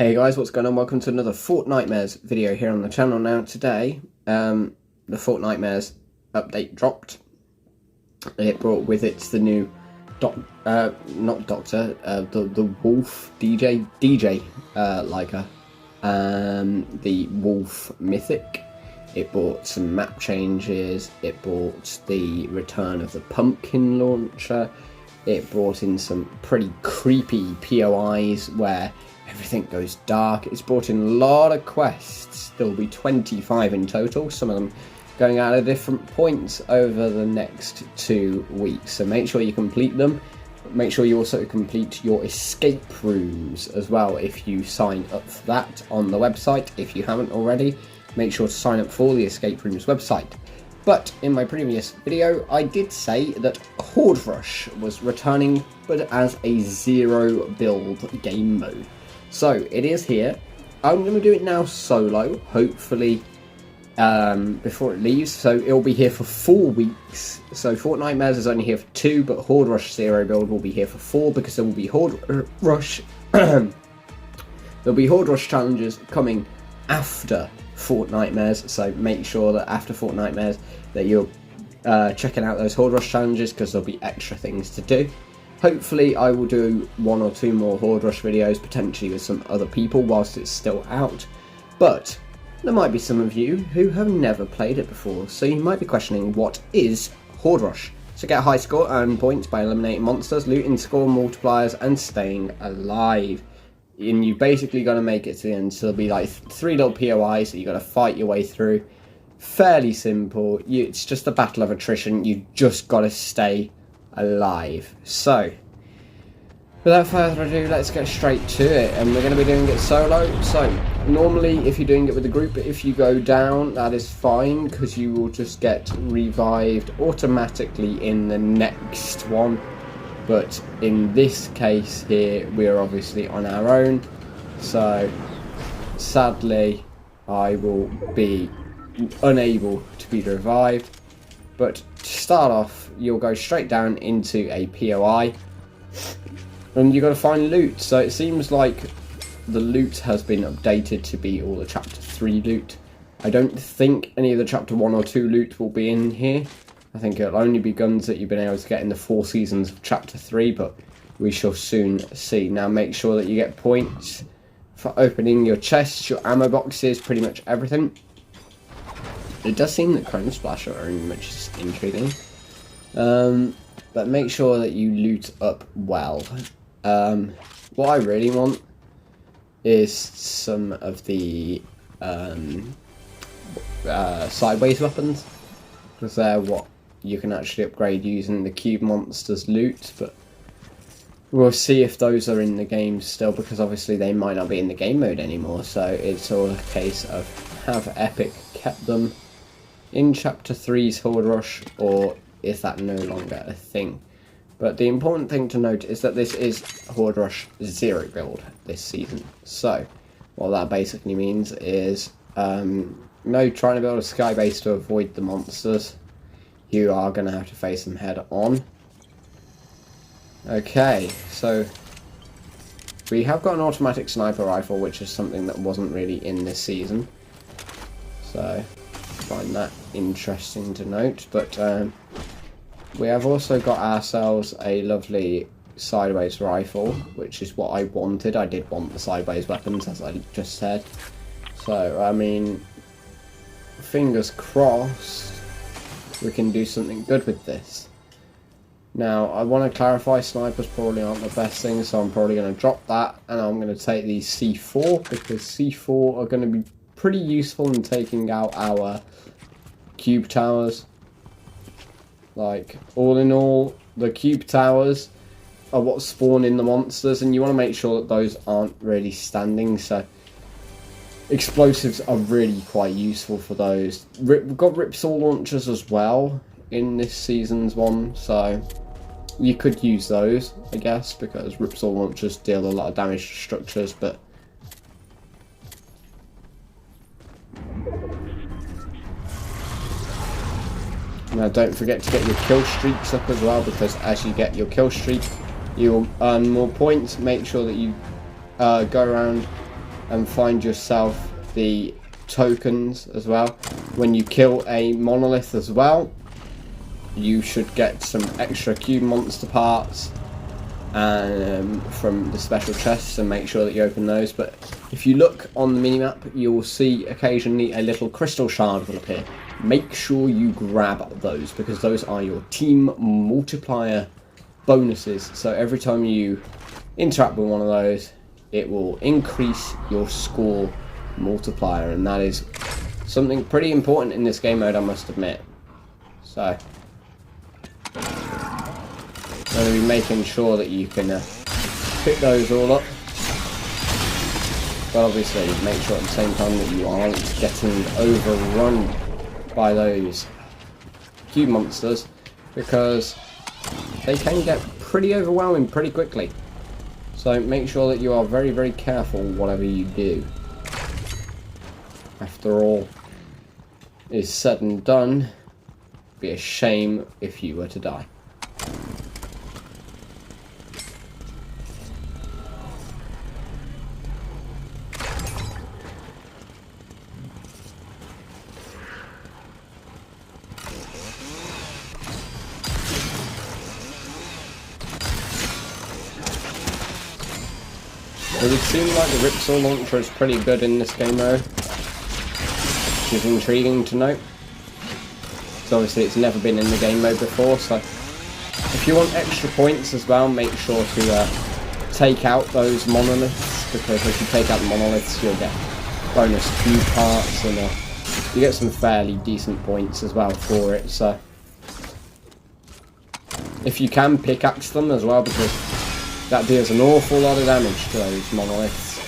Hey guys, what's going on? Welcome to another Fortnitemares video here on the channel. Now today, the Fortnitemares update dropped. It brought with it the new the Wolf DJ Liker, the Wolf Mythic. It brought some map changes. It brought the return of the Pumpkin Launcher. It brought in some pretty creepy POIs where everything goes dark. It's brought in a lot of quests. There will be 25 in total, some of them going out at different points over the next 2 weeks. So make sure you complete them. Make sure you also complete your escape rooms as well if you sign up for that on the website. If you haven't already, make sure to sign up for the escape rooms website. But in my previous video, I did say that Horde Rush was returning, but as a zero build game mode. So it is here. I'm going to do it now solo, hopefully before it leaves. So it'll be here for 4 weeks. So Fortnitemares is only here for 2, but Horde Rush Zero build will be here for 4 because there will be Horde Rush. There'll be Horde Rush challenges coming after Fortnitemares. So make sure that after Fortnitemares that you're checking out those Horde Rush challenges because there'll be extra things to do. Hopefully I will do 1 or 2 more Horde Rush videos, potentially with some other people whilst it's still out. But there might be some of you who have never played it before, so you might be questioning what is Horde Rush. So get a high score, earn points by eliminating monsters, looting score multipliers and staying alive. And you basically got to make it to the end, so there'll be like 3 little POIs that you got to fight your way through. Fairly simple, it's just a battle of attrition, you just got to stay alive. So without further ado, let's get straight to it, and we're going to be doing it solo. So normally if you're doing it with a group, if you go down, that is fine because you will just get revived automatically in the next one. But in this case here, we are obviously on our own, so sadly I will be unable to be revived. But to start off, you'll go straight down into a POI, and you've got to find loot. So it seems like the loot has been updated to be all the Chapter 3 loot. I don't think any of the Chapter 1 or 2 loot will be in here. I think it'll only be guns that you've been able to get in the 4 seasons of Chapter 3, but we shall soon see. Now make sure that you get points for opening your chests, your ammo boxes, pretty much everything. It does seem that Chrome Splash are very much intriguing. But make sure that you loot up well. What I really want is some of the sideways weapons, because they're what you can actually upgrade using the cube monsters loot, but we'll see if those are in the game still, because obviously they might not be in the game mode anymore. So it's all a case of have Epic kept them in Chapter 3's Horde Rush, or is that no longer a thing? But the important thing to note is that this is Horde Rush Zero build this season. So what that basically means is no trying to build a sky base to avoid the monsters. You are going to have to face them head on. Okay, so we have got an automatic sniper rifle, which is something that wasn't really in this season. So find that interesting to note. But we have also got ourselves a lovely sideways rifle, which is what I wanted. I did want the sideways weapons, as I just said. So I mean, fingers crossed we can do something good with this. Now I want to clarify, snipers probably aren't the best thing, so I'm probably going to drop that, and I'm going to take these C4, because C4 are going to be pretty useful in taking out our cube towers. Like, all in all, the cube towers are what spawn in the monsters, and you want to make sure that those aren't really standing, so explosives are really quite useful for those. We've got Ripsaw launchers as well in this season's one, so you could use those, I guess, because Ripsaw launchers deal a lot of damage to structures, but now don't forget to get your kill streaks up as well, because as you get your kill streak, you'll earn more points. Make sure that you go around and find yourself the tokens as well. When you kill a monolith as well, you should get some extra cube monster parts from the special chests, and make sure that you open those. But if you look on the minimap, you will see occasionally a little crystal shard will appear. Make sure you grab those, because those are your team multiplier bonuses. So every time you interact with one of those, it will increase your score multiplier, and that is something pretty important in this game mode, I must admit. So I'm going to be making sure that you can pick those all up, but obviously make sure at the same time that you aren't getting overrun by those cube monsters, because they can get pretty overwhelming pretty quickly. So make sure that you are very, very careful whatever you do. After all is said and done, it'd be a shame if you were to die. It would seem like the Ripsaw launcher is pretty good in this game mode, which is intriguing to note. So obviously it's never been in the game mode before, so if you want extra points as well, make sure to take out those monoliths, because if you take out the monoliths you'll get bonus cube parts, and you get some fairly decent points as well for it. So if you can pickaxe them as well, because that deals an awful lot of damage to those monoliths.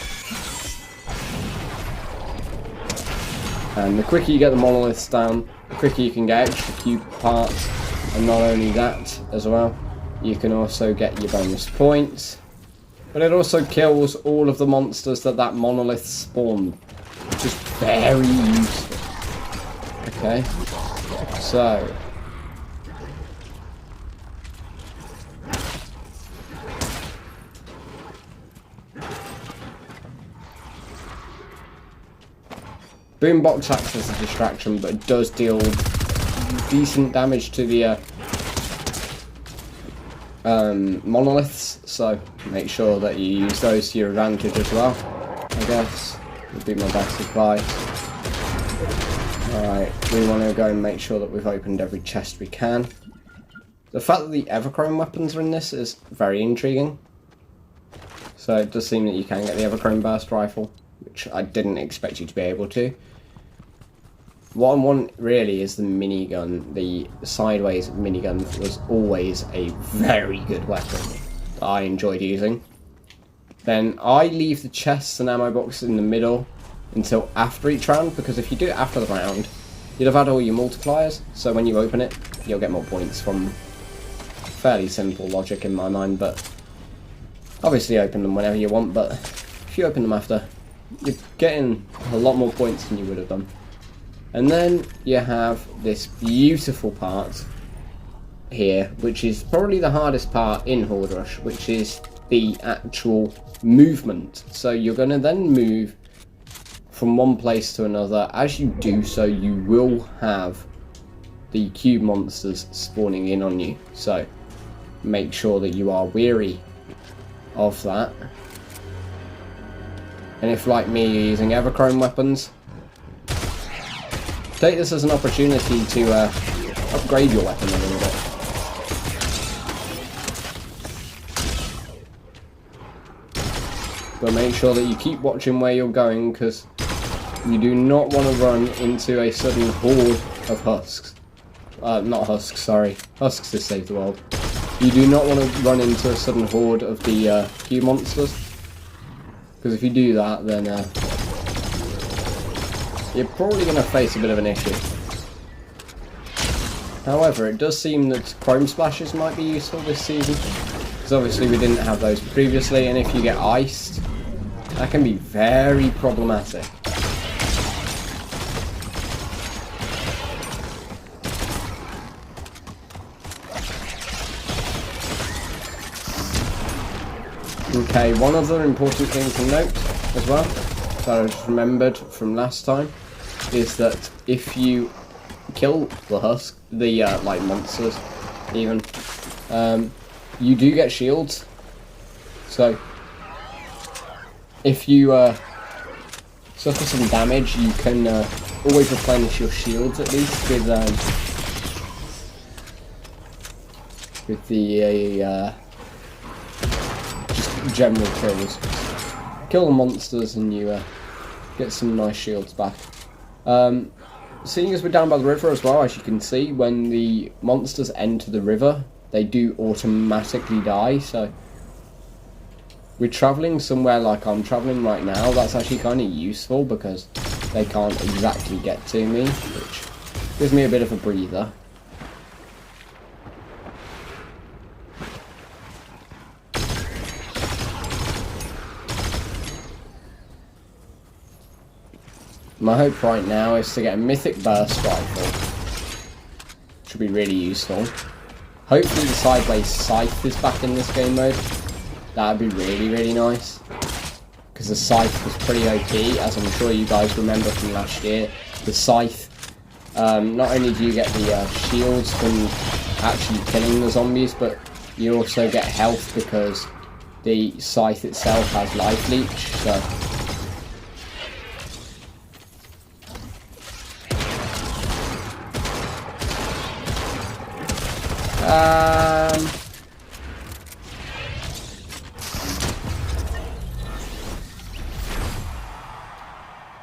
And the quicker you get the monoliths down, the quicker you can get extra cube parts. And not only that as well, you can also get your bonus points. But it also kills all of the monsters that monolith spawned, which is very useful. Okay, so Boombox acts as a distraction, but it does deal decent damage to the monoliths, so make sure that you use those to your advantage as well, I guess, would be my best advice. Alright, we want to go and make sure that we've opened every chest we can. The fact that the Everchrome weapons are in this is very intriguing. So it does seem that you can get the Everchrome burst rifle, which I didn't expect you to be able to. What I want really is the minigun. The sideways minigun was always a very good weapon that I enjoyed using. Then I leave the chests and ammo boxes in the middle until after each round, because if you do it after the round, you'll have had all your multipliers, so when you open it, you'll get more points from fairly simple logic in my mind. But obviously open them whenever you want, but if you open them after, you're getting a lot more points than you would have done. And then you have this beautiful part here, which is probably the hardest part in Horde Rush, which is the actual movement. So you're going to then move from one place to another. As you do so, you will have the cube monsters spawning in on you. So make sure that you are wary of that. And if, like me, you're using Everchrome weapons, take this as an opportunity to upgrade your weapon a little bit. But make sure that you keep watching where you're going, because you do not want to run into a sudden horde of husks. Not husks, sorry. Husks is Save the World. You do not want to run into a sudden horde of the cube monsters, because if you do that, then you're probably going to face a bit of an issue. However, it does seem that chrome splashes might be useful this season, because obviously we didn't have those previously, and if you get iced, that can be very problematic. Okay, one other important thing to note as well that I just remembered from last time is that if you kill the husk, the like monsters, even, you do get shields. So if you suffer some damage, you can always replenish your shields at least with the just general kills. Kill the monsters and you get some nice shields back. Seeing as we're down by the river as well, as you can see, when the monsters enter the river, they do automatically die, so we're travelling somewhere like I'm travelling right now. That's actually kind of useful because they can't exactly get to me, which gives me a bit of a breather. My hope right now is to get a mythic burst rifle. Should be really useful. Hopefully the sideways scythe is back in this game mode. That would be really, really nice. Because the scythe was pretty OP, as I'm sure you guys remember from last year. The scythe, not only do you get the shields from actually killing the zombies, but you also get health because the scythe itself has life leech, so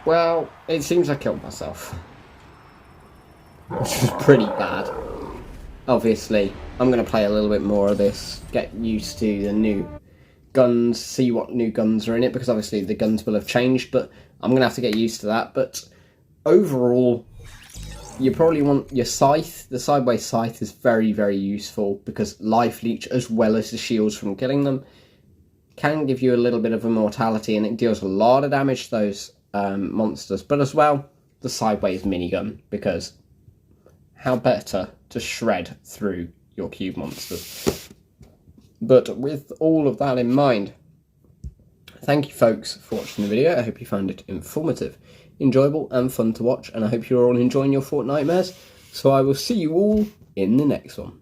well, it seems I killed myself, which was pretty bad. Obviously, I'm going to play a little bit more of this, get used to the new guns, see what new guns are in it, because obviously the guns will have changed, but I'm going to have to get used to that. But overall, you probably want your scythe. The sideways scythe is very, very useful because life leech, as well as the shields from killing them, can give you a little bit of immortality, and it deals a lot of damage to those monsters. But as well, the sideways minigun, because how better to shred through your cube monsters. But with all of that in mind, thank you folks for watching the video. I hope you found it informative, enjoyable and fun to watch, and I hope you're all enjoying your Fortnitemares. So I will see you all in the next one.